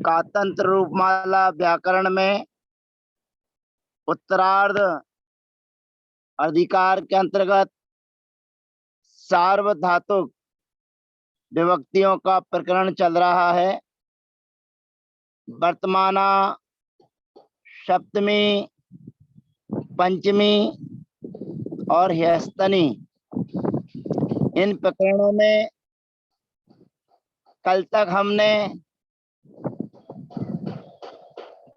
कातंत्र रूपमाला व्याकरण में उत्तरार्ध अधिकार के अंतर्गत सार्वधातुक विभक्तियों का प्रकरण चल रहा है। वर्तमाना, सप्तमी, पंचमी और ह्यस्तनी, इन प्रकरणों में कल तक हमने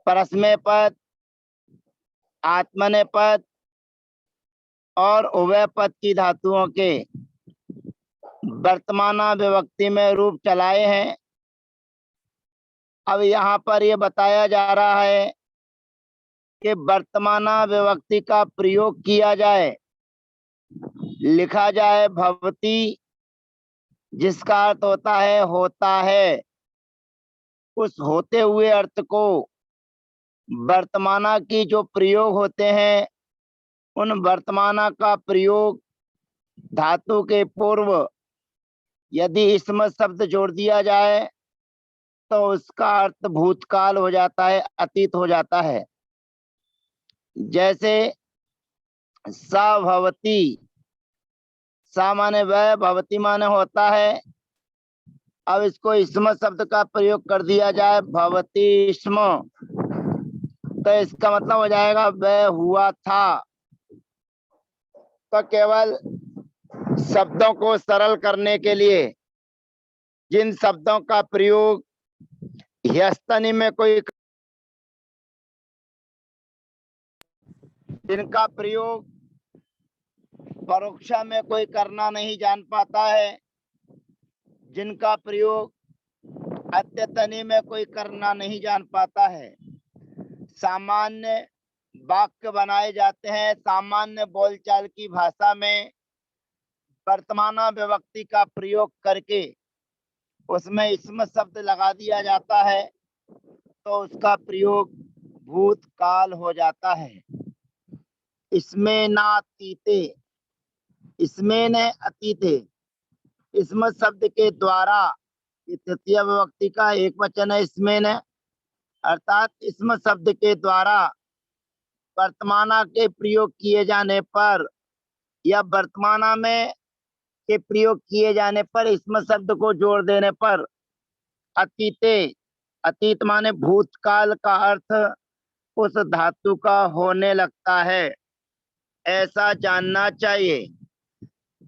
परस्मै पद, आत्मनेय पद और उभय पद की धातुओं के वर्तमाना विभक्ति में रूप चलाए हैं। अब यहाँ पर यह बताया जा रहा है कि वर्तमाना विभक्ति का प्रयोग किया जाए, लिखा जाए भवति, जिसका अर्थ होता है होता है। उस होते हुए अर्थ को वर्तमाना की जो प्रयोग होते हैं, उन वर्तमाना का प्रयोग धातु के पूर्व यदि इसमें शब्द जोड़ दिया जाए तो उसका अर्थ भूतकाल हो जाता है, अतीत हो जाता है। जैसे सा भवति, सा माने वह, भवति माने होता है। अब इसको इसम शब्द का प्रयोग कर दिया जाए भवति इसम, तो इसका मतलब हो जाएगा वह हुआ था। तो केवल शब्दों को सरल करने के लिए जिन शब्दों का प्रयोग ह्यस्तनी में कोई, जिनका प्रयोग परोक्षा में कोई करना नहीं जान पाता है, जिनका प्रयोग अत्यतनी में कोई करना नहीं जान पाता है, सामान्य वाक्य बनाए जाते हैं। सामान्य बोलचाल की भाषा में वर्तमाना विभक्ति का प्रयोग करके उसमें इसम शब्द लगा दिया जाता है तो उसका प्रयोग भूतकाल हो जाता है। इसमें ना अतीते, इसमें न अतीते, इसम शब्द के द्वारा, तृतीय विभक्ति का एक वचन है इसमें न, अर्थात इसम शब्द के द्वारा वर्तमाना के प्रयोग किए जाने पर या वर्तमाना में के प्रयोग किए जाने पर इसम शब्द को जोड़ देने पर अतीते, अतीत माने भूतकाल का अर्थ उस धातु का होने लगता है, ऐसा जानना चाहिए।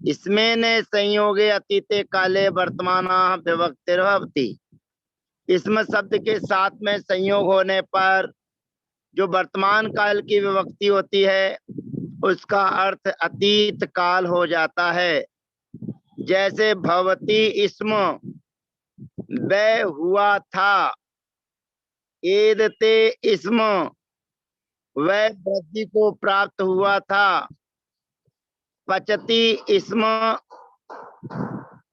इसमें ने संयोगे अतीते काले वर्तमाना विभक्तिर्भवति, इसमें शब्द के साथ में संयोग होने पर जो वर्तमान काल की विभक्ति होती है उसका अर्थ अतीत काल हो जाता है। जैसे भवति इसम, वह हुआ था, एदते इसम, वह वृद्धि को प्राप्त हुआ था, पचति इसम,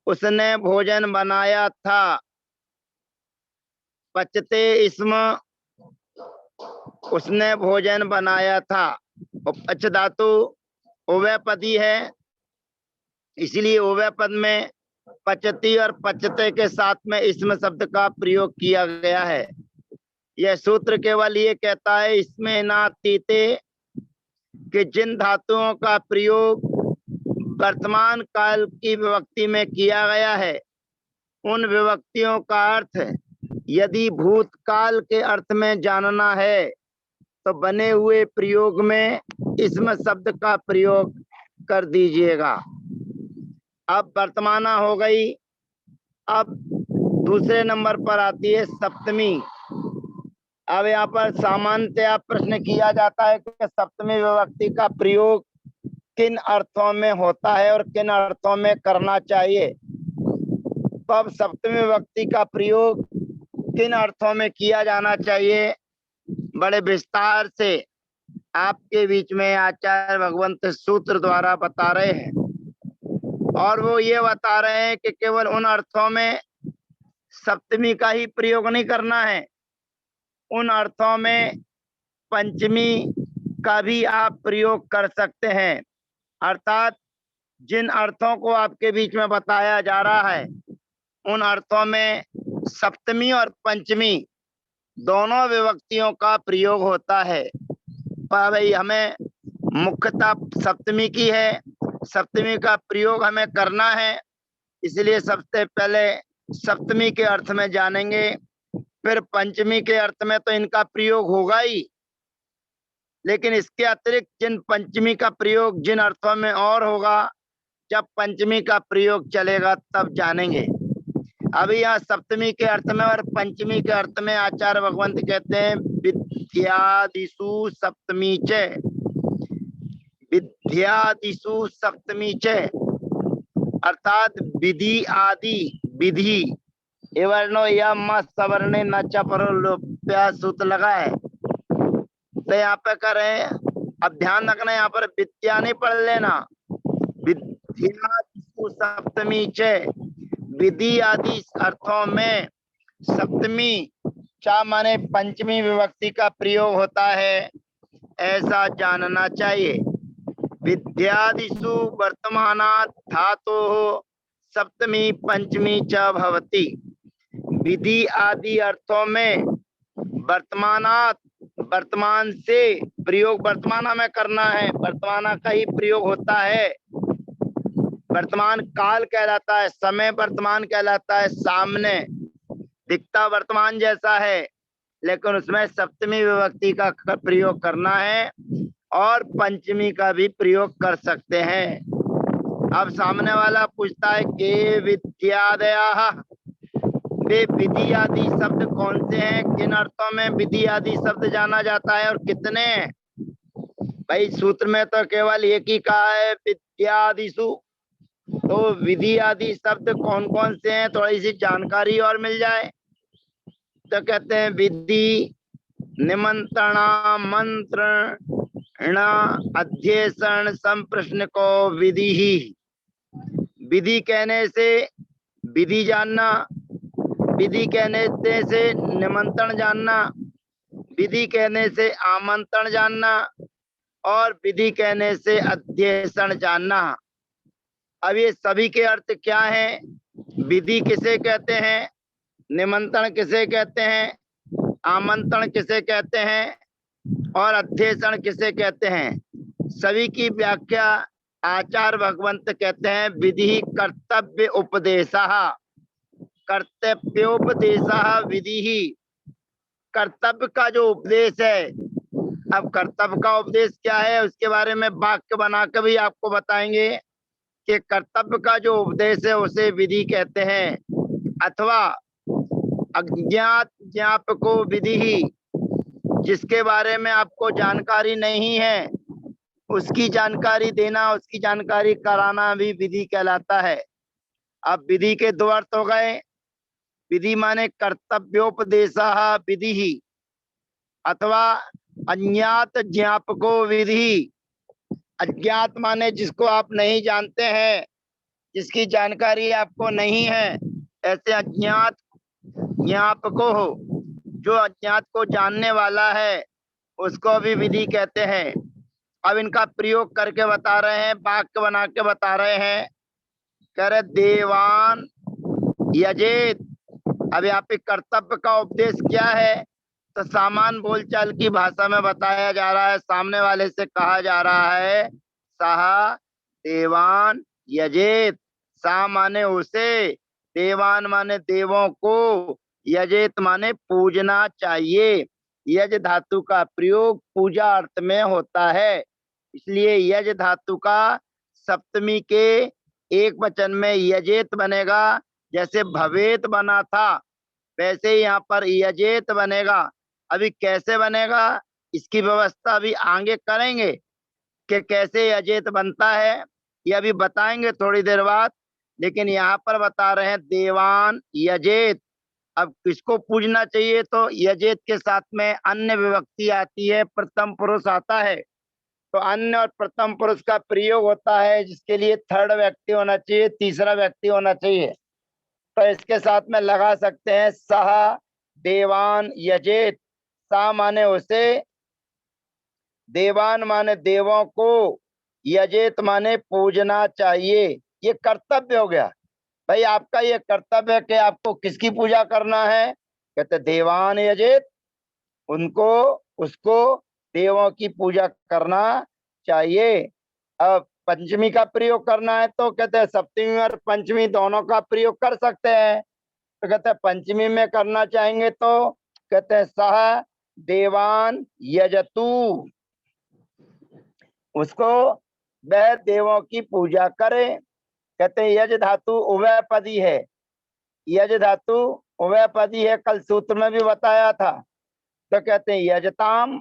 उसने भोजन बनाया था, पचते इसम, उसने भोजन बनाया था। पच धातु उभय पदी है, इसलिए उभय पद में पचती और पचते के साथ में इसमें शब्द का प्रयोग किया गया है। यह सूत्र केवल ये कहता है इसमें ना तीते कि जिन धातुओं का प्रयोग वर्तमान काल की विभक्ति में किया गया है उन विभक्तियों का अर्थ यदि भूतकाल के अर्थ में जानना है तो बने हुए प्रयोग में इसमें शब्द का प्रयोग कर दीजिएगा। अब वर्तमाना हो गई। अब दूसरे नंबर पर आती है सप्तमी। अब यहाँ पर सामान्यतया प्रश्न किया जाता है कि सप्तमी विभक्ति का प्रयोग किन अर्थों में होता है और किन अर्थों में करना चाहिए। तो अब सप्तमी विभक्ति का प्रयोग किन अर्थों में किया जाना चाहिए बड़े विस्तार से आपके बीच में आचार्य भगवंत सूत्र द्वारा बता रहे हैं, और वो ये बता रहे हैं कि केवल उन अर्थों में सप्तमी का ही प्रयोग नहीं करना है, उन अर्थों में पंचमी का भी आप प्रयोग कर सकते हैं। अर्थात जिन अर्थों को आपके बीच में बताया जा रहा है उन अर्थों में सप्तमी और पंचमी दोनों विभक्तियों का प्रयोग होता है। पर भाई हमें मुख्यता सप्तमी की है, सप्तमी का प्रयोग हमें करना है, इसलिए सबसे पहले सप्तमी के अर्थ में जानेंगे, फिर पंचमी के अर्थ में तो इनका प्रयोग होगा ही, लेकिन इसके अतिरिक्त जिन पंचमी का प्रयोग जिन अर्थों में और होगा, जब पंचमी का प्रयोग चलेगा तब जानेंगे। अभी यहाँ सप्तमी के अर्थ में और पंचमी के अर्थ में आचार्य भगवंत कहते हैं विद्यादिषु सप्तमी च, विद्यादिषु सप्तमी च, अर्थात विधि आदि विधि एवर्णो यम सवर्णे न च परो सूत्र लगा है, तो यहाँ पे कर रहे हैं। अब ध्यान रखना, यहाँ पर विद्या नहीं पढ़ लेना, विद्यादिषु सप्तमी च, विधि आदि अर्थों में सप्तमी चा माने पंचमी विभक्ति का प्रयोग होता है, ऐसा जानना चाहिए। विद्यादिषु वर्तमानात् धातोः सप्तमी पंचमी च भवति। विधि आदि अर्थों में वर्तमानात्, वर्तमान से प्रयोग वर्तमान में करना है, वर्तमान का ही प्रयोग होता है। वर्तमान काल कहलाता है, समय वर्तमान कहलाता है, सामने दिखता वर्तमान जैसा है, लेकिन उसमें सप्तमी विभक्ति का प्रयोग करना है और पंचमी का भी प्रयोग कर सकते हैं। अब सामने वाला पूछता है के विद्यादया, वे विधि आदि शब्द कौन से हैं, किन अर्थों में विधि आदि शब्द जाना जाता है और कितने? भाई सूत्र में तो केवल एक ही कहा है विद्यादिषु, तो विधि आदि शब्द कौन कौन से हैं, थोड़ी सी जानकारी और मिल जाए तो कहते हैं विधि निमंत्रणा मंत्रण अध्यसन संप्रश्न को विधि ही। विधि कहने से विधि जानना, विधि कहने से निमंत्रण जानना, विधि कहने से आमंत्रण जानना और विधि कहने से अध्यसन जानना। अब ये सभी के अर्थ क्या है? विधि किसे कहते हैं, निमंत्रण किसे कहते हैं, आमंत्रण किसे कहते हैं और अध्यसन किसे कहते हैं? सभी की व्याख्या आचार्य भगवंत कहते हैं विधि कर्तव्य उपदेशः, कर्तव्योपदेशः विधि ही। कर्तव्य का जो उपदेश है, अब कर्तव्य का उपदेश क्या है उसके बारे में वाक्य बना कर भी आपको बताएंगे कि कर्तव्य का जो उपदेश है उसे विधि कहते हैं, अथवा अज्ञात ज्ञापको विधि ही, जिसके बारे में आपको जानकारी नहीं है उसकी जानकारी देना, उसकी जानकारी कराना भी विधि कहलाता है। अब विधि के दो अर्थ हो गए, विधि माने कर्तव्योपदेशः विधि ही, अथवा अज्ञात ज्ञापको विधि। अज्ञात माने जिसको आप नहीं जानते हैं, जिसकी जानकारी आपको नहीं है, ऐसे अज्ञात ज्ञापको हो, जो अज्ञात को जानने वाला है उसको भी विधि कहते हैं। अब इनका प्रयोग करके बता रहे हैं, वाक्य बना के बता रहे हैं। कह रहे देवान यजेत। अब यहाँ पे कर्तव्य का उपदेश क्या है, तो सामान्य बोलचाल की भाषा में बताया जा रहा है, सामने वाले से कहा जा रहा है सहा देवान यजेत। सा माने उसे, देवान माने देवों को, यजेत माने पूजना चाहिए। यज धातु का प्रयोग पूजा अर्थ में होता है, इसलिए यज धातु का सप्तमी के एक वचन में यजेत बनेगा। जैसे भवेत बना था वैसे ही यहाँ पर यजेत बनेगा। अभी कैसे बनेगा इसकी व्यवस्था भी आगे करेंगे कि कैसे यजेत बनता है, ये अभी बताएंगे थोड़ी देर बाद, लेकिन यहाँ पर बता रहे हैं देवान यजेत। अब किसको पूजना चाहिए, तो यजेत के साथ में अन्य विभक्ति आती है, प्रथम पुरुष आता है, तो अन्य और प्रथम पुरुष का प्रयोग होता है, जिसके लिए थर्ड व्यक्ति होना चाहिए, तीसरा व्यक्ति होना चाहिए। तो इसके साथ में लगा सकते हैं सह देवान यजेत। सा माने उसे, देवान माने देवों को, यजेत माने पूजना चाहिए। ये कर्तव्य हो गया। भाई आपका ये कर्तव्य है कि आपको किसकी पूजा करना है, कहते देवान यजेत, उनको उसको देवों की पूजा करना चाहिए। अब पंचमी का प्रयोग करना है तो कहते हैं सप्तमी और पंचमी दोनों का प्रयोग कर सकते हैं। तो कहते हैं पंचमी में करना चाहेंगे तो कहते हैं सह देवान यजतु, उसको वह देवों की पूजा करे। कहते हैं यज धातु उभयपदी है, यज धातु उभयपदी है, कल सूत्र में भी बताया था। तो कहते हैं यजताम,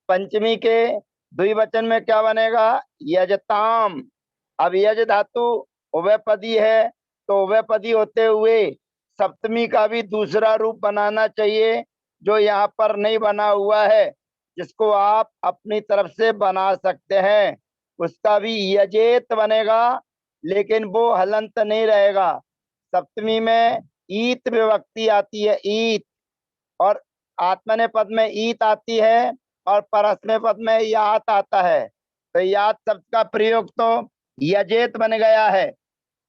पंचमी के द्विवचन में क्या बनेगा, यजताम। अब यज धातु उभयपदी है तो उभयपदी होते हुए सप्तमी का भी दूसरा रूप बनाना चाहिए, जो यहाँ पर नहीं बना हुआ है, जिसको आप अपनी तरफ से बना सकते हैं। उसका भी यजेत बनेगा, लेकिन वो हलंत नहीं रहेगा। सप्तमी में ईत विभक्ति आती है, ईत, और आत्मने पद में ईत आती है और परस्मै पद में यात आता है। तो यात शब्द का प्रयोग तो यजेत बन गया है।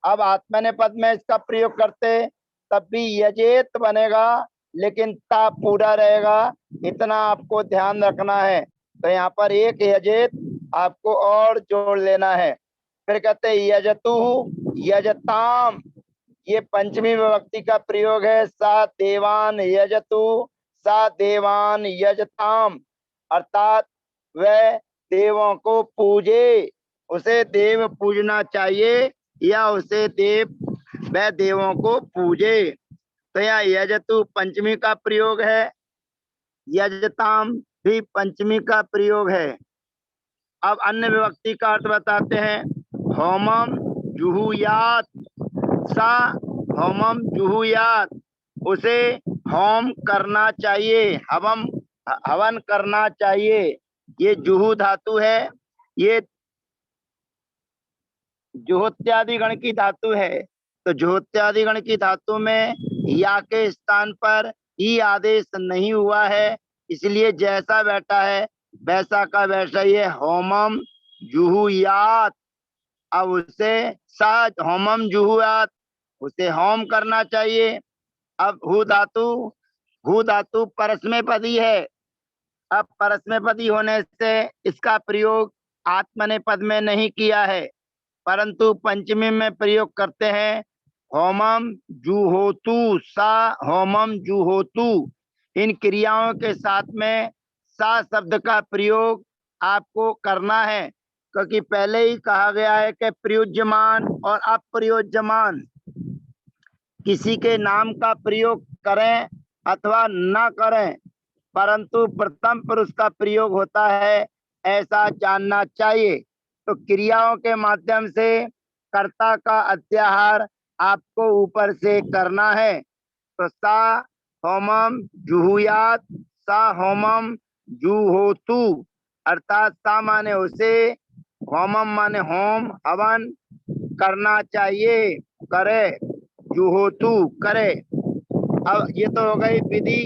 अब आत्मने पद में इसका प्रयोग करते तब भी यजेत बनेगा, लेकिन ता पूरा रहेगा, इतना आपको ध्यान रखना है। तो यहाँ पर एक यजेत आपको और जोड़ लेना है। फिर कहते हैं यजतु यजताम, ये पंचमी विभक्ति का प्रयोग है। सा देवान यजतु, सा देवान यजताम, अर्थात वह देवों को पूजे, उसे देव पूजना चाहिए या उसे वह देवों को पूजे। तो यहाँ यजतु पंचमी का प्रयोग है, यजताम भी पंचमी का प्रयोग है। अब अन्य विभक्ति का अर्थ बताते हैं। होमम जुहुयात, सा होमम जुहुयात, उसे होम करना चाहिए, हवन करना चाहिए। ये जुहू धातु है, ये जुहोत्यादि गण की धातु है। तो जुहोत्यादि गण की धातु में या के स्थान पर ई आदेश नहीं हुआ है, इसलिए जैसा बैठा है वैसा का वैसा ही है, होमम जुहुयात। अब उसे सा होमम जुहुयात, उसे होम करना चाहिए। अब हु धातु परस्मै पदी है। अब परस्मै पदी होने से इसका प्रयोग आत्मने पद में नहीं किया है, परंतु पंचमी में प्रयोग करते हैं। होमम जुहोतु, सा होमम जुहोतु, इन क्रियाओं के साथ में सा शब्द का प्रयोग आपको करना है, क्योंकि पहले ही कहा गया है कि प्रयोज्यमान और अप्रयोज्यमान किसी के नाम का प्रयोग करें अथवा न करें, परंतु प्रथम पुरुष का प्रयोग होता है, ऐसा जानना चाहिए। तो क्रियाओं के माध्यम से कर्ता का अध्याहार आपको ऊपर से करना है। तो सा होमम जुहुयात, सा होमम जुहोतु, अर्थात सा माने उसे, होमम माने होम हवन करना चाहिए, करे, जुहोतु करे। अब ये तो हो गई विधि।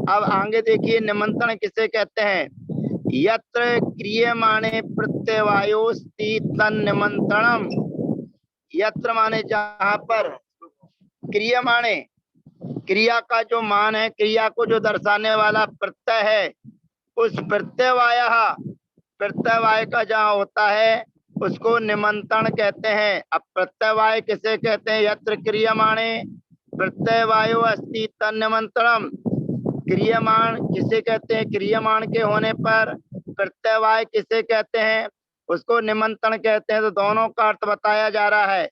अब आगे देखिए निमंत्रण किसे कहते हैं। यत्र क्रियमाणे प्रत्यवायोस्ति तन्निमंत्रणम, यत्र माने जहां पर, क्रियमाणे क्रिया का जो मान है, क्रिया को जो दर्शाने वाला प्रत्यय है, उस प्रत्यवाय, प्रत्यवाय का जहाँ होता है उसको निमंत्रण कहते हैं। अब प्रत्यवाय किसे कहते हैं, यत्र क्रियमाणे प्रत्यवायो अस्ति तन्निमंत्रणम, क्रियमाण किसे कहते हैं, क्रियमाण के होने पर प्रत्यवाय किसे कहते हैं, उसको निमंत्रण कहते हैं। तो दोनों का अर्थ बताया जा रहा है।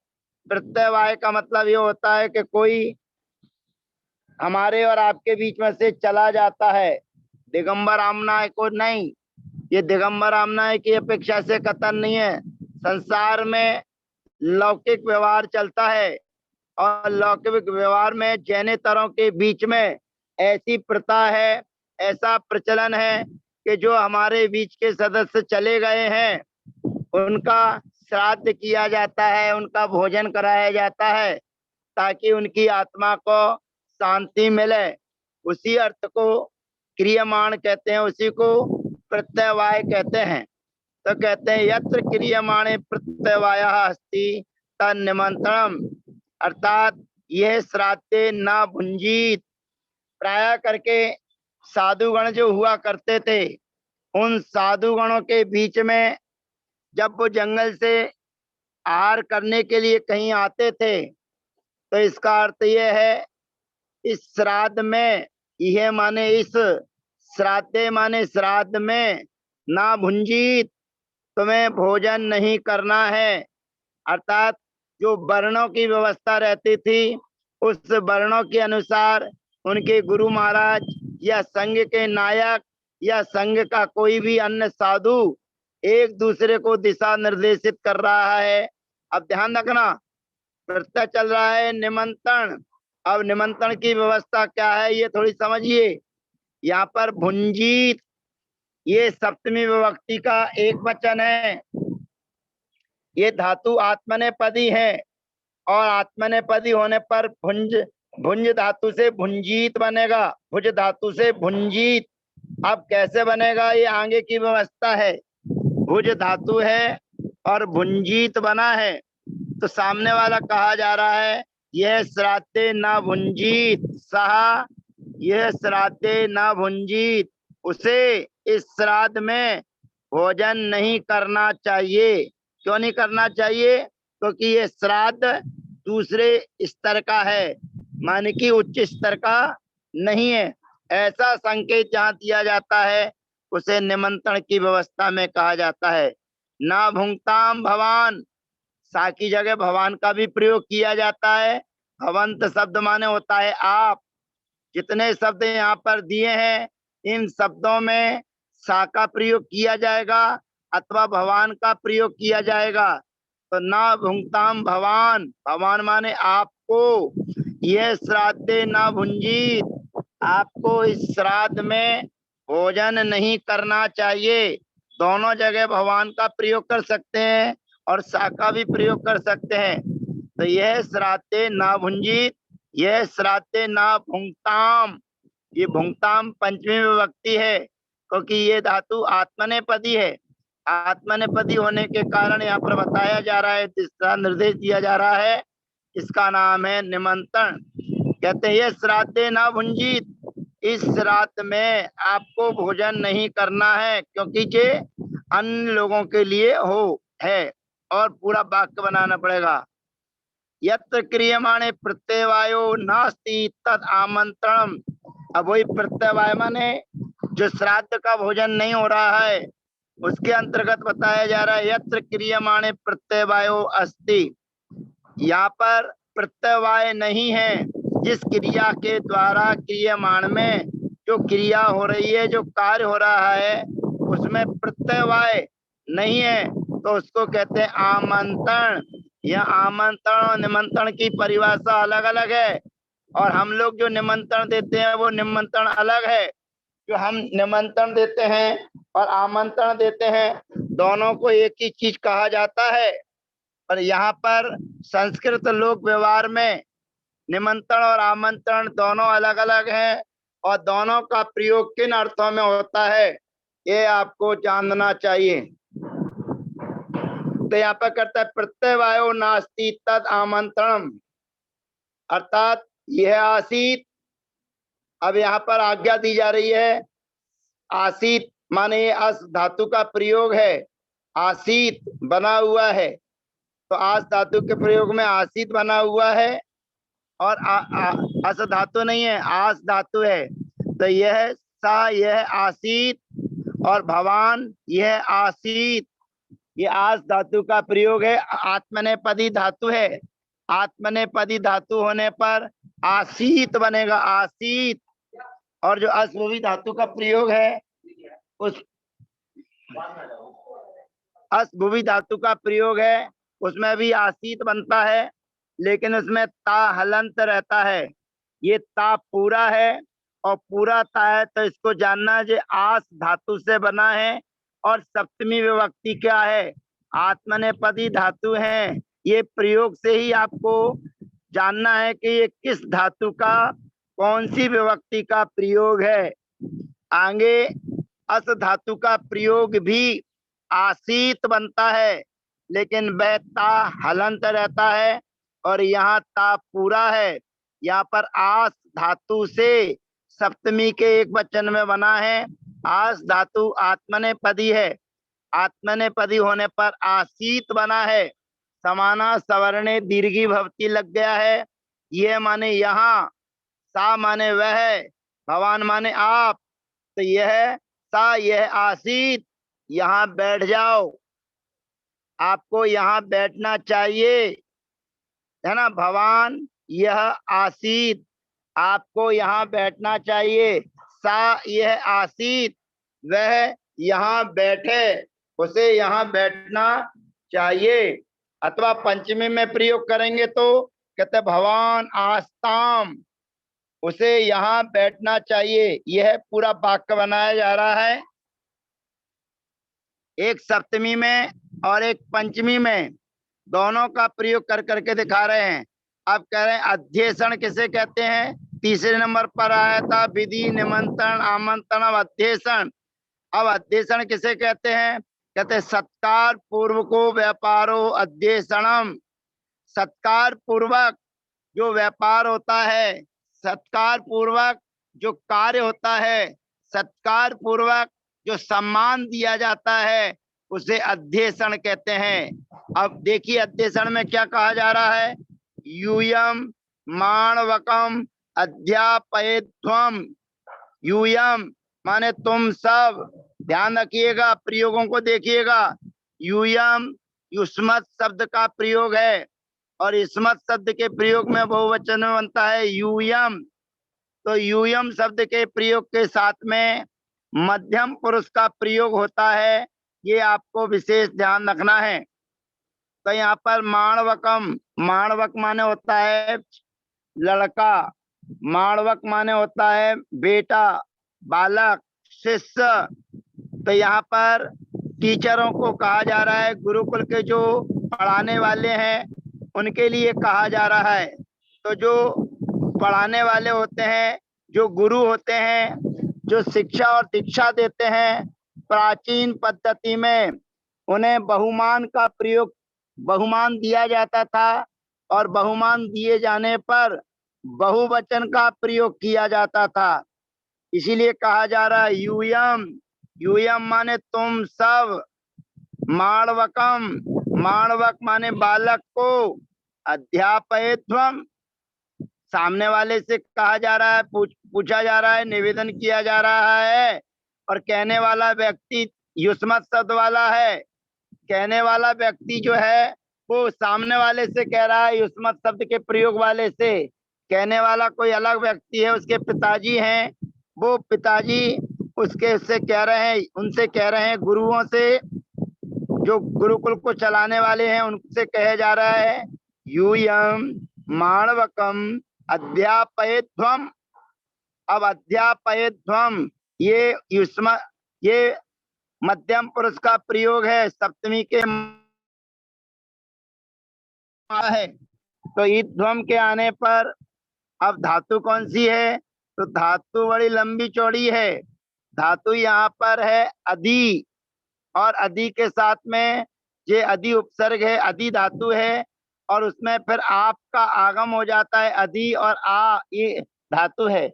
प्रत्यवाय का मतलब ये होता है कि कोई हमारे और आपके बीच में से चला जाता है, दिगंबर आमना को नहीं, ये दिगंबर आमना की अपेक्षा से कतन नहीं है। संसार में लौकिक व्यवहार चलता है और लौकिक व्यवहार में जैनेतरों के बीच में ऐसी प्रथा है, ऐसा प्रचलन है कि जो हमारे बीच के सदस्य चले गए हैं उनका श्राद्ध किया जाता है, उनका भोजन कराया जाता है, ताकि उनकी आत्मा को शांति मिले। उसी अर्थ को क्रियमाण कहते हैं, उसी को प्रत्यवाय कहते हैं। तो कहते हैं यत्र क्रियमाणे प्रत्यवाय अस्ति तन्निमंत्रणम, अर्थात यह श्राद्धे न भुंजीत, प्राय करके साधुगण जो हुआ करते थे, उन साधुगणों के बीच में जब वो जंगल से आहार करने के लिए कहीं आते थे, तो इसका अर्थ ये है इस श्राद्ध में, यह माने इस श्राद्धे माने श्राद्ध में ना भुंजीत, तुम्हें भोजन नहीं करना है। अर्थात जो वर्णों की व्यवस्था रहती थी, उस वर्णों के अनुसार उनके गुरु महाराज या संघ के नायक या संघ का कोई भी अन्य साधु एक दूसरे को दिशा निर्देशित कर रहा है। अब ध्यान रखना, प्रत्यय चल रहा है निमंत्रण। अब निमंत्रण की व्यवस्था क्या है ये थोड़ी समझिए। यहाँ पर भुंजीत ये सप्तमी विभक्ति का एक वचन है। ये धातु आत्मनेपदी है और आत्मनेपदी होने पर भुंज भुंज धातु से भुंजीत बनेगा, भुज धातु से भुंजीत। अब कैसे बनेगा ये आगे की व्यवस्था है। भुज धातु है और भुंजीत बना है, तो सामने वाला कहा जा रहा है यह श्राद्धे न भुंजीत, सहा यह श्राद्धे न भुंजीत, उसे इस श्राद्ध में भोजन नहीं करना चाहिए। क्यों नहीं करना चाहिए? क्योंकि ये श्राद्ध दूसरे स्तर का है, माने कि उच्च स्तर का नहीं है। ऐसा संकेत जहाँ दिया जाता है उसे निमंत्रण की व्यवस्था में कहा जाता है। ना भुंक्ताम भवान, सा की जगह भवान का भी प्रयोग किया जाता है। भवंत शब्द माने होता है आप। जितने शब्द यहाँ पर दिए हैं इन शब्दों में सा का प्रयोग किया जाएगा अथवा भवान का प्रयोग किया जाएगा। तो ना भुंक्ताम भवान, भवान माने आपको, यह श्राद्धे ना भुंजीत, आपको इस श्राद्ध में भोजन नहीं करना चाहिए। दोनों जगह भगवान का प्रयोग कर सकते हैं और सा का भी प्रयोग कर सकते हैं। तो यह श्राद्धे ना भुंजीत, यह श्राद्धे ना भुंक्ताम, ये भुंक्ताम पंचमी विभक्ति है क्योंकि ये धातु आत्मनेपदी है। आत्मनेपदी होने के कारण यहाँ पर बताया जा रहा है, दिशा निर्देश दिया जा रहा है, इसका नाम है निमंत्रण। कहते हैं ये श्राद्धे ना भुंजीत, इस श्राद्ध में आपको भोजन नहीं करना है क्योंकि ये अन्य लोगों के लिए हो है। और पूरा वाक्य बनाना पड़ेगा। यत्र क्रियमाणे प्रत्यवायो नास्ति तद आमंत्रणम। अब वही प्रत्यवाय माने जो श्राद्ध का भोजन नहीं हो रहा है उसके अंतर्गत बताया जा रहा है यत्र क्रियमाणे प्रत्यवायो अस्ति। यहाँ पर प्रत्यवाय नहीं है, जिस क्रिया के द्वारा क्रियमाण में जो क्रिया हो रही है, जो कार्य हो रहा है उसमें प्रत्यवाय नहीं है तो उसको कहते हैं आमंत्रण। यह आमंत्रण और निमंत्रण की परिभाषा अलग अलग है और हम लोग जो निमंत्रण देते हैं वो निमंत्रण अलग है। जो हम निमंत्रण देते हैं और आमंत्रण देते हैं दोनों को एक ही चीज कहा जाता है। पर यहाँ पर संस्कृत लोक व्यवहार में निमंत्रण और आमंत्रण दोनों अलग अलग हैं और दोनों का प्रयोग किन अर्थों में होता है ये आपको जानना चाहिए। तो यहाँ पर करता है प्रत्यवायो नास्ति तद आमंत्रणम, अर्थात यह आसीत। अब यहाँ पर आज्ञा दी जा रही है, आसीत माने अस धातु का प्रयोग है, आसीत बना हुआ है। तो आस धातु के प्रयोग में आसीत बना हुआ है और अस धातु नहीं है, आस धातु है। तो यह सा यह आसीत और भवान यह आसीत, ये आस धातु का प्रयोग है। आत्मनेपदी धातु है, आत्मनेपदी धातु होने पर आसीत बनेगा, आसीत। और जो अस्भुवी धातु का प्रयोग है उस अस्भुवी धातु का प्रयोग है उसमें भी आसीत बनता है, लेकिन उसमें ता हलंत रहता है। ये ता पूरा है और पूरा ता है तो इसको जानना है जो आस धातु से बना है और सप्तमी विभक्ति क्या है, आत्मनेपदी धातु है। ये प्रयोग से ही आपको जानना है कि ये किस धातु का कौन सी विभक्ति का प्रयोग है। आगे अस धातु का प्रयोग भी आसीत बनता है लेकिन वह ता हलंत रहता है और यहाँ ता पूरा है। यहाँ पर आस धातु से सप्तमी के एक वचन में बना है। आस धातु आत्मनेपदी है, आत्मनेपदी होने पर आसीत बना है। समाना सवर्णे दीर्घी भवती लग गया है। ये माने यहाँ, सा माने वह, भवान माने आप, तो यह सा, यह आसीत, यहाँ बैठ जाओ, आपको यहाँ बैठना चाहिए, है ना। भवान यह आसीत, आपको यहाँ बैठना चाहिए। सा यह आसीत, वह यहाँ बैठे, उसे यहाँ बैठना चाहिए। अथवा पंचमी में प्रयोग करेंगे तो कहते भवान आस्ताम, उसे यहाँ बैठना चाहिए। यह पूरा वाक्य बनाया जा रहा है, एक सप्तमी में और एक पंचमी में, दोनों का प्रयोग कर करके दिखा रहे हैं। अब कह रहे हैं अध्येषण किसे कहते हैं। तीसरे नंबर पर आया था विधि, निमंत्रण, आमंत्रण, अब अध्येषण। अब अध्येषण किसे कहते हैं, कहते हैं सत्कार पूर्व को व्यापारो अध्येषणम। सत्कार पूर्वक जो व्यापार होता है, सत्कार पूर्वक जो कार्य होता है, सत्कार पूर्वक जो सम्मान दिया जाता है, उसे अध्येषण कहते हैं। अब देखिए अध्येषण में क्या कहा जा रहा है। यूयम माणवकम अध्यापयध्वम। यूयम माने तुम सब, ध्यान रखिएगा, प्रयोगों को देखिएगा। यूयम युष्मत शब्द का प्रयोग है, और युष्मत शब्द के प्रयोग में बहुवचन में बनता है यूयम। तो यूयम शब्द के प्रयोग के साथ में मध्यम पुरुष का प्रयोग होता है, ये आपको विशेष ध्यान रखना है। तो यहाँ पर माणवकम, माणवक माने होता है लड़का, माणवक माने होता है बेटा, बालक, शिष्य। तो यहाँ पर टीचरों को कहा जा रहा है, गुरुकुल के जो पढ़ाने वाले हैं उनके लिए कहा जा रहा है। तो जो पढ़ाने वाले होते हैं, जो गुरु होते हैं, जो शिक्षा और दीक्षा देते हैं, प्राचीन पद्धति में उन्हें बहुमान का प्रयोग, बहुमान दिया जाता था, और बहुमान दिए जाने पर बहुवचन का प्रयोग किया जाता था। इसीलिए कहा जा रहा है यूयम। यूयम माने तुम सब, माणवकम, माणवक माने बालक को, अध्यापयध्वम, सामने वाले से कहा जा रहा है, पूछा जा रहा है, निवेदन किया जा रहा है। और कहने वाला व्यक्ति युष्मत शब्द वाला है, कहने वाला व्यक्ति जो है वो सामने वाले से कह रहा है, युष्मत शब्द के प्रयोग वाले से। कहने वाला कोई अलग व्यक्ति है, उसके पिताजी हैं, वो पिताजी उसके से कह रहे हैं, उनसे कह रहे हैं, गुरुओं से, जो गुरुकुल को चलाने वाले हैं उनसे कहे जा रहा है यूयम माणवकम अध्यापयध्वम। अब अध्यापयध्वम ये युष्म, ये मध्यम पुरुष का प्रयोग है, सप्तमी के है। तो ईध्वम के आने पर अब धातु कौन सी है, तो धातु बड़ी लंबी चौड़ी है। धातु यहाँ पर है अधि, और अधि के साथ में ये अधि उपसर्ग है, अधि धातु है, और उसमें फिर आप का आगम हो जाता है, अधि और आ ये धातु है।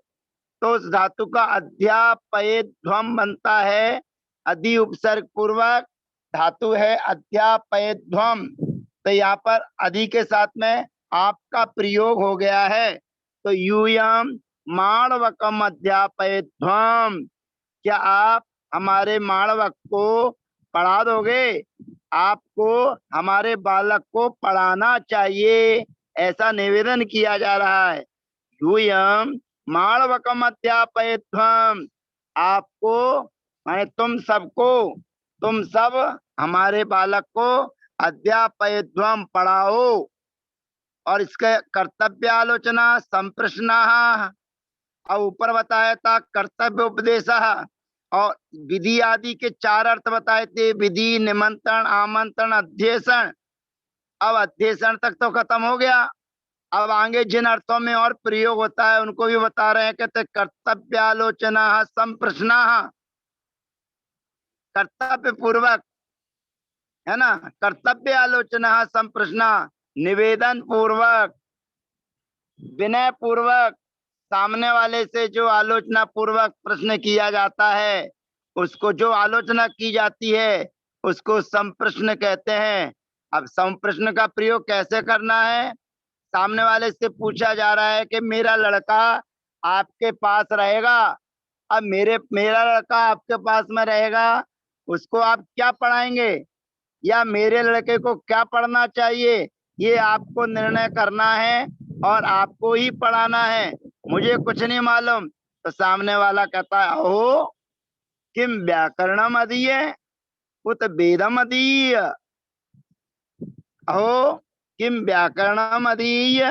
तो उस धातु का अध्यापयध्वम बनता है, अधि उपसर्ग पूर्वक धातु है अध्यापयध्वम। तो यहाँ पर अधि के साथ में आप का प्रयोग हो गया है। तो यूयम माणवकम अध्यापयध्वम, क्या आप हमारे माणवक को पढ़ा दोगे, आपको हमारे बालक को पढ़ाना चाहिए, ऐसा निवेदन किया जा रहा है। यूयम माणवकम अध्यापयध्वम, आपको माने तुम सबको, तुम सब हमारे बालक को अध्यापयध्वम पढ़ाओ। और इसके कर्तव्य आलोचना संप्रश्ना, और ऊपर बताया था कर्तव्य उपदेश, और विधि आदि के 4 अर्थ बताए थे, विधि, निमंत्रण, आमंत्रण, अध्येषण। अब अध्येषण तक तो खत्म हो गया। अब आगे जिन अर्थों में और प्रयोग होता है उनको भी बता रहे हैं। कहते कर्तव्य आलोचना संप्रश्ना, कर्तव्य पूर्वक, है ना, कर्तव्य आलोचना संप्रश्ना, निवेदन पूर्वक, विनय पूर्वक, सामने वाले से जो आलोचना पूर्वक प्रश्न किया जाता है, उसको जो आलोचना की जाती है उसको संप्रश्न कहते हैं। अब संप्रश्न का प्रयोग कैसे करना है? सामने वाले से पूछा जा रहा है कि मेरा लड़का आपके पास रहेगा। अब मेरा लड़का आपके पास में रहेगा, उसको आप क्या पढ़ाएंगे या मेरे लड़के को क्या पढ़ना चाहिए, ये आपको निर्णय करना है और आपको ही पढ़ाना है, मुझे कुछ नहीं मालूम। तो सामने वाला कहता है अहो किम व्याकरणम अधीय उत वेदम अधीय, अहो किम व्याकरणम अधीय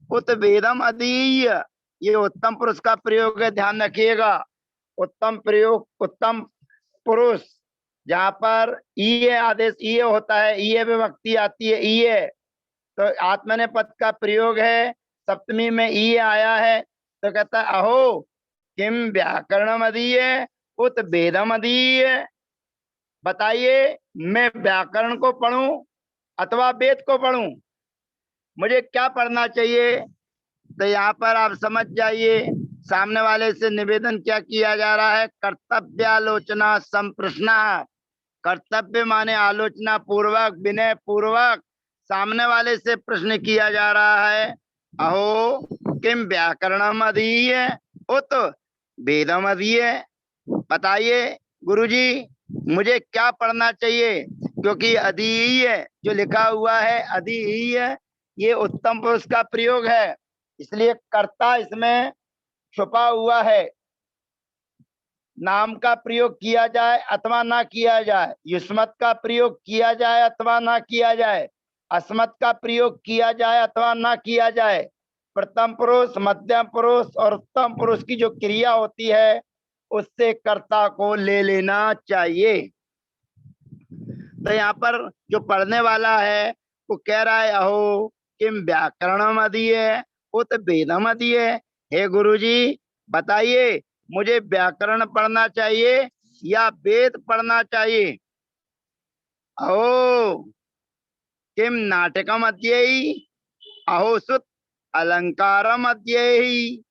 उत वेदम अधीय। ये उत्तम पुरुष का प्रयोग है, ध्यान रखिएगा। उत्तम प्रयोग, उत्तम पुरुष, जहाँ पर ईय आदेश ईय होता है, ईय विभक्ति आती है ईय, तो आत्मनेपद का प्रयोग है, सप्तमी में ईय आया है, तो कहता है अहो किम व्याकरणम अधीय उत वेदम अधीय। बताइए मैं व्याकरण को पढ़ूं अथवा वेद को पढ़ूं, मुझे क्या पढ़ना चाहिए? तो यहाँ पर आप समझ जाइए सामने वाले से निवेदन क्या किया जा रहा है। कर्तव्यालोचना संप्रश्न, कर्तव्य माने आलोचना पूर्वक, विनय पूर्वक सामने वाले से प्रश्न किया जा रहा है। अहो किम व्याकरणम अधीय उत वेदम अधीय। बताइए गुरुजी मुझे क्या पढ़ना चाहिए, क्योंकि अधीय जो लिखा हुआ है अधीय ये उत्तम पुरुष का प्रयोग है, इसलिए कर्ता इसमें छुपा हुआ है। नाम का प्रयोग किया जाए अथवा ना किया जाए, युष्मत का प्रयोग किया जाए अथवा ना किया जाए, अस्मत् का प्रयोग किया जाए अथवा ना किया जाए, प्रथम पुरुष, मध्यम पुरुष और उत्तम पुरुष की जो क्रिया होती है उससे कर्ता को ले लेना चाहिए। तो यहाँ पर जो पढ़ने वाला है वो कह रहा है अहो किम व्याकरणम अधीय उत वेदम अधीय। हे गुरुजी बताइए मुझे व्याकरण पढ़ना चाहिए या वेद पढ़ना चाहिए? अहो किम नाटकम अध्ययी अहो सुत अलंकारम अध्ययी।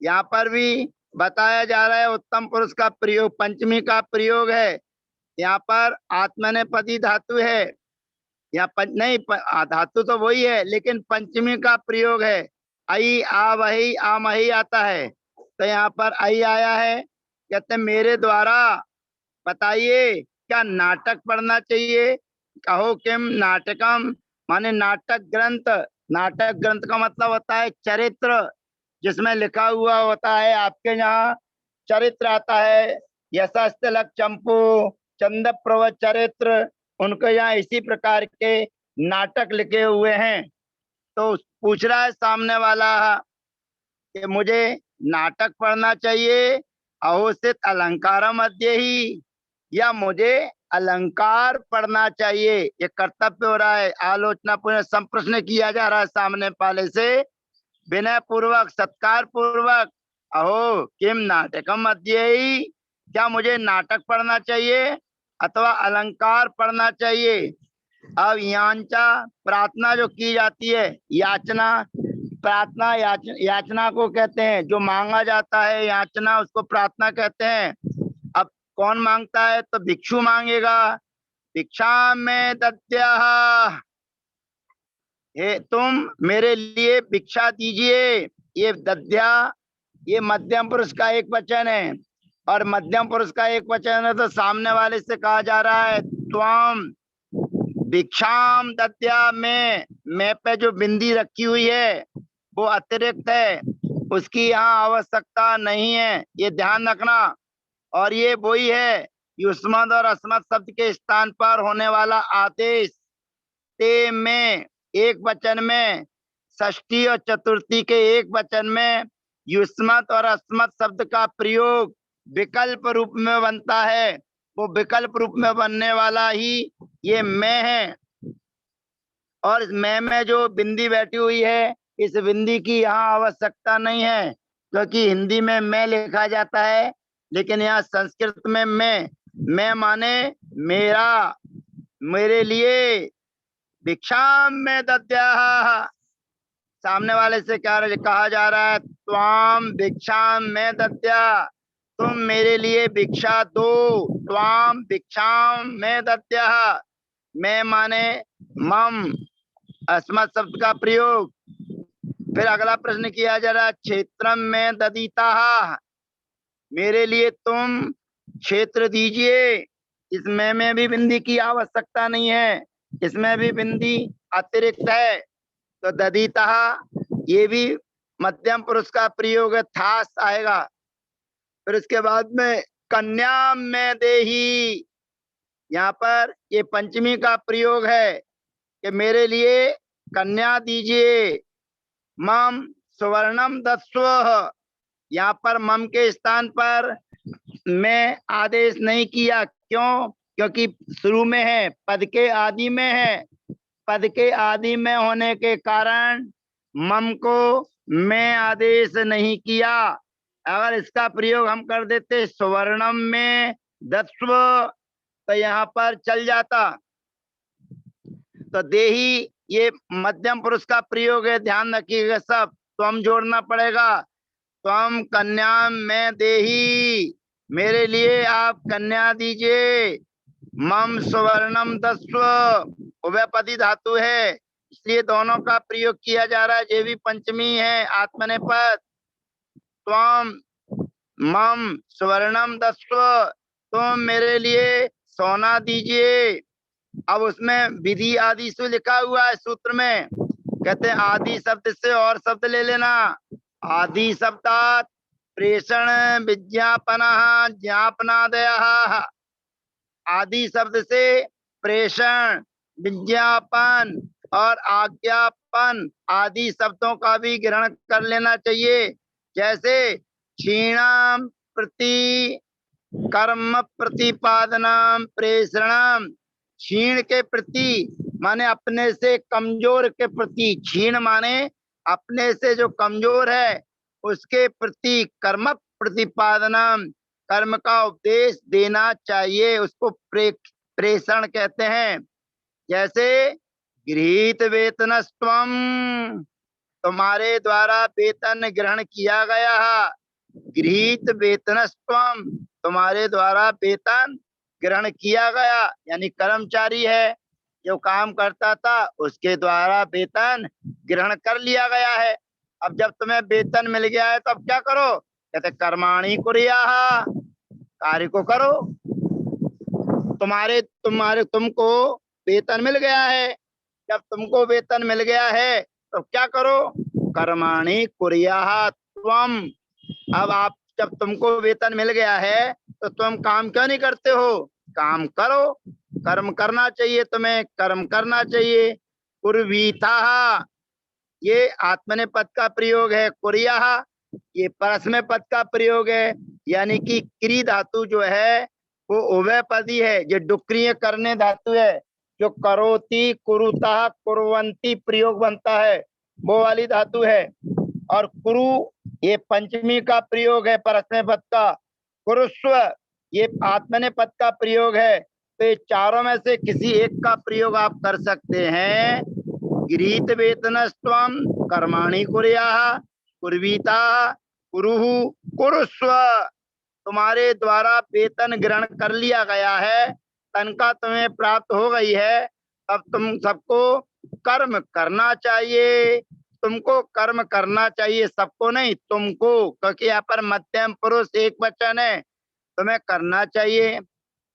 यहाँ पर भी बताया जा रहा है उत्तम पुरुष का प्रयोग, पंचमी का प्रयोग है। यहाँ पर आत्मनेपदी धातु है, यहाँ नहीं धातु तो वही है लेकिन पंचमी का प्रयोग है। आई आ वही आ मही आता है, तो यहाँ पर आई आया है। कहते मेरे द्वारा बताइए क्या नाटक पढ़ना चाहिए? कहो किम नाटकम माने नाटक ग्रंथ। नाटक ग्रंथ का मतलब होता है चरित्र, जिसमें लिखा हुआ होता है। आपके यहाँ चरित्र आता है, यशस्तिलक चंपू, चंद प्रव चरित्र, उनके यहाँ इसी प्रकार के नाटक लिखे हुए हैं। तो पूछ रहा है सामने वाला कि मुझे नाटक पढ़ना चाहिए अहोसित अलंकारम अध्ययी या मुझे अलंकार पढ़ना चाहिए। ये कर्तव्य हो रहा है, आलोचना पूर्ण संप्रश्न किया जा रहा है सामने वाले से विनय पूर्वक, सत्कार पूर्वक। अहो किम नाटकम अध्ययी, क्या मुझे नाटक पढ़ना चाहिए अथवा अलंकार पढ़ना चाहिए? अब यांचा प्रार्थना जो की जाती है, याचना, प्रार्थना याचना को कहते हैं, जो मांगा जाता है याचना उसको प्रार्थना कहते हैं। अब कौन मांगता है? तो भिक्षु मांगेगा, भिक्षा में दद्याः, हे तुम मेरे लिए भिक्षा दीजिए। ये दद्या ये मध्यम पुरुष का एक वचन है, और मध्यम पुरुष का एक वचन है तो सामने वाले से कहा जा रहा है त्वम भिक्षाम दद्या में। मैं पे जो बिंदी रखी हुई है वो अतिरिक्त है, उसकी यहाँ आवश्यकता नहीं है, ये ध्यान रखना। और ये वही है युष्मद और अस्मद शब्द के स्थान पर होने वाला आदेश ते में एक वचन में, षष्ठी और चतुर्थी के एक वचन में युष्मत और अस्मत शब्द का प्रयोग विकल्प रूप में बनता है। वो विकल्प रूप में बनने वाला ही ये मैं है। और इस मैं में जो बिंदी बैठी हुई है, इस बिंदी की यहाँ आवश्यकता नहीं है, क्योंकि हिंदी में मैं लिखा जाता है लेकिन यहाँ संस्कृत में मैं माने मेरा, मेरे लिए। भिक्षाम में दद्याः, सामने वाले से क्या कहा जा रहा है, त्वाम भिक्षाम में दत्या, तुम मेरे लिए भिक्षा दो। त्वाम भिक्षाम में दत्या, मैं माने मम, अस्मत् शब्द का प्रयोग। फिर अगला प्रश्न किया जा रहा है, क्षेत्रम में ददीता, मेरे लिए तुम क्षेत्र दीजिए। इसमें में भी बिंदी की आवश्यकता नहीं है, इसमें भी बिंदी अतिरिक्त है। तो ददीता ये भी मध्यम पुरुष का प्रयोग है, थास आएगा। फिर उसके बाद में कन्या में देही, यहाँ पर ये पंचमी का प्रयोग है कि मेरे लिए कन्या दीजिए। मम सुवर्णम दस्व, यहाँ पर मम के स्थान पर मैं आदेश नहीं किया, क्यों? क्योंकि शुरू में है, पद के आदि में है। पद के आदि में होने के कारण मम को मैं आदेश नहीं किया। अगर इसका प्रयोग हम कर देते सुवर्णम में दस्व, तो यहाँ पर चल जाता। तो देही ये मध्यम पुरुष का प्रयोग है, ध्यान रखिएगा सब। त्वम जोड़ना पड़ेगा, त्वम कन्या में देही, मेरे लिए आप कन्या दीजिए। मम सुवर्णम दस्व, उभयपदी धातु है, इसलिए दोनों का प्रयोग किया जा रहा है। ये भी पंचमी है, आत्मनेपद। त्वम मम सुवर्णम दस्व, तुम मेरे लिए सोना दीजिए। अब उसमें विधि आदि से लिखा हुआ है सूत्र में, कहते हैं आदि शब्द से और शब्द ले लेना। आदि शब्दात प्रेषण विज्ञापन ज्ञापनादय, आदि शब्द से प्रेषण, विज्ञापन और आज्ञापन आदि शब्दों का भी ग्रहण कर लेना चाहिए। जैसे क्षीणम प्रति कर्म प्रतिपादनम प्रेषणम, क्षीण के प्रति माने अपने से कमजोर के प्रति, क्षीण माने अपने से जो कमजोर है उसके प्रति कर्म प्रतिपादनम, कर्म का उपदेश देना चाहिए, उसको प्रेषण कहते हैं। जैसे गृहीत वेतनस्त्वम, तुम्हारे द्वारा वेतन ग्रहण किया गया। गृहीत वेतनस्त्वम, तुम्हारे द्वारा वेतन ग्रहण किया गया, यानी कर्मचारी है, जो काम करता था उसके द्वारा वेतन ग्रहण कर लिया गया है। अब जब तुम्हें वेतन मिल गया है तो अब क्या करो? कहते कर्माणि कुर्याः, कार्य को करो। तुमको वेतन मिल गया है, जब तुमको वेतन मिल गया है तो क्या करो? कर्माणि कुर्याः त्वम। अब आप जब तुमको वेतन मिल गया है तो तुम काम क्यों नहीं करते हो? काम करो, कर्म करना चाहिए, तुम्हें कर्म करना चाहिए। कुर्वीता, ये आत्मनेपद का प्रयोग है। कुर्याः ये परस्मै पद का प्रयोग है, यानी कि क्री धातु जो है वो उभयपदी है, जो डुक्रिय करने धातु है, जो करोति कुरुता कुर्वंती प्रयोग बनता है वो वाली धातु है। और कुरु ये पंचमी का प्रयोग है परस्मै पद का। कुरुस्व ये आत्मनेपद का प्रयोग है। तो ये चारों में से किसी एक का प्रयोग आप कर सकते हैं। गृहीत वेतनस्त्वम कर्माणि कुर्याः, कुर्वीता कुरुहु कुरुस्व, तुम्हारे द्वारा वेतन ग्रहण कर लिया गया है, तनख्वाह तुम्हें प्राप्त हो गई है, अब तुम सबको कर्म करना चाहिए। तुमको कर्म करना चाहिए, सबको नहीं, तुमको, क्योंकि यहाँ पर मध्यम पुरुष एक वचन है, तुम्हें करना चाहिए।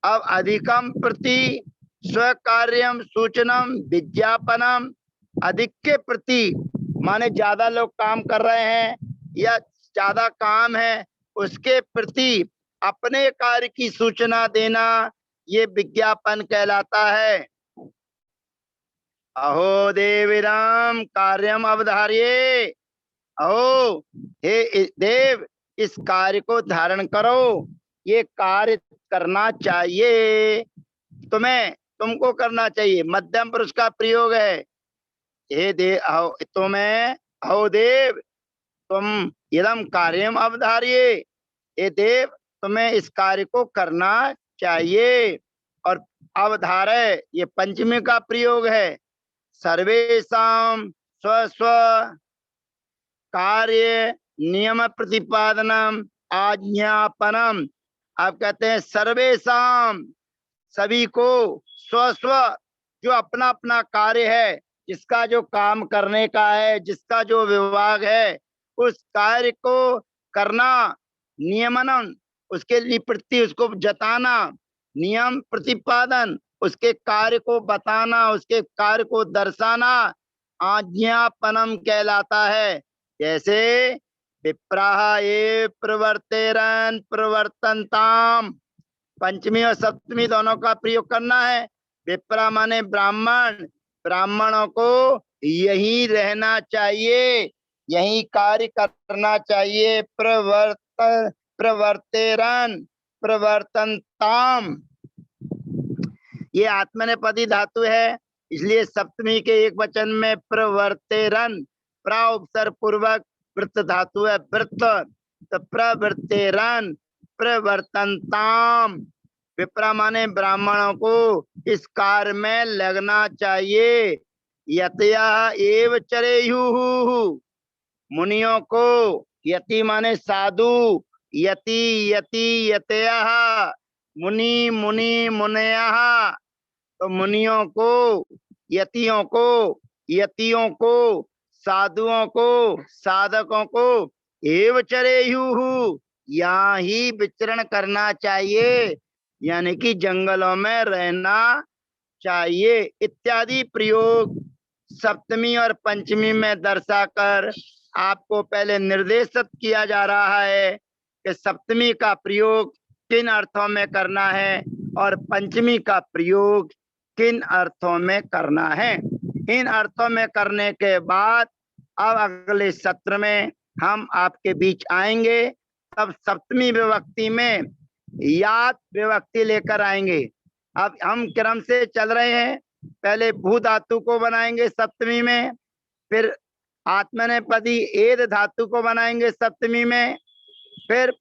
अब अधिकम प्रति स्वकार्यम सूचनम विज्ञापनम, अधिक के प्रति माने ज्यादा लोग काम कर रहे हैं या ज्यादा काम है, उसके प्रति अपने कार्य की सूचना देना, ये विज्ञापन कहलाता है। अहो देविराम कार्यम अवधार्ये, अहो हे देव इस कार्य को धारण करो, ये कार्य करना चाहिए तुम्हें, तुमको करना चाहिए। मध्यम पुरुष का प्रयोग है। हे देव, तुम्हें, अहो देव तुम इदम कार्यम अवधार्ये, हे देव तुम्हें इस कार्य को करना चाहिए। और अवधारय ये पंचमी का प्रयोग है। सर्वेषां स्व स्व कार्य नियम प्रतिपादनम आज्ञापनम। आप कहते हैं सर्वेशाम, सभी को, स्व स्व, जो अपना अपना कार्य है, जिसका जो काम करने का है, जिसका जो विभाग है, उस कार्य को करना, नियमनम, उसके लिए प्रति उसको जताना, नियम प्रतिपादन, उसके कार्य को बताना, उसके कार्य को दर्शाना आज्ञापनम कहलाता है। जैसे विप्राह ये प्रवर्तेरन प्रवर्तनताम, पंचमी और सप्तमी दोनों का प्रयोग करना है। विप्रा माने ब्राह्मण, ब्राह्मणों को यही रहना चाहिए, यही कार्य करना चाहिए। प्रवर्तेरन प्रवर्तनताम, ये आत्मनेपदी धातु है, इसलिए सप्तमी के एक वचन में प्रवर्तेरन, प्रा उपसर्ग पूर्वक वृत्त धातु है, वृत्त, तो प्रवर्तेरन प्रवर्तनताम, विप्रा माने ब्राह्मणों को इस कार्य में लगना चाहिए। यतया एव चरेयुः, मुनियों को, यति माने साधु, यति यति यतयः, मुनि मुनि मुनयः, तो मुनियों को, यतियों को, साधुओं को, साधकों को, एव चरेयुः, यहाँ ही विचरण करना चाहिए, यानी कि जंगलों में रहना चाहिए इत्यादि प्रयोग सप्तमी और पंचमी में दर्शाकर आपको पहले निर्देशित किया जा रहा है कि सप्तमी का प्रयोग किन अर्थों में करना है और पंचमी का प्रयोग किन अर्थों में करना है। इन अर्थों में करने के बाद अब अगले सत्र में हम आपके बीच आएंगे, तब सप्तमी विभक्ति में यात विभक्ति लेकर आएंगे। अब हम क्रम से चल रहे हैं, पहले भू धातु को बनाएंगे सप्तमी में, फिर आत्मनेपदी एद धातु को बनाएंगे सप्तमी में, फिर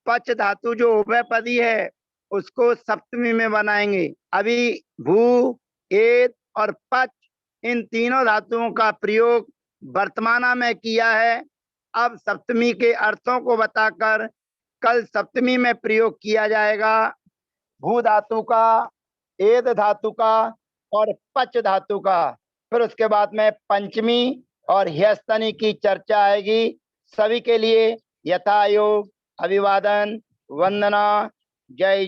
पच धातु जो उभयपदी है उसको सप्तमी में बनाएंगे। अभी भू, एद और पच, इन तीनों धातुओं का प्रयोग वर्तमाना में किया है। अब सप्तमी के अर्थों को बताकर कल सप्तमी में प्रयोग किया जाएगा भू धातु का, एद धातु का और पच धातु का। फिर उसके बाद में पंचमी और ह्यस्तनी की चर्चा आएगी। सभी के लिए यथायोग अभिवादन, वंदना, जय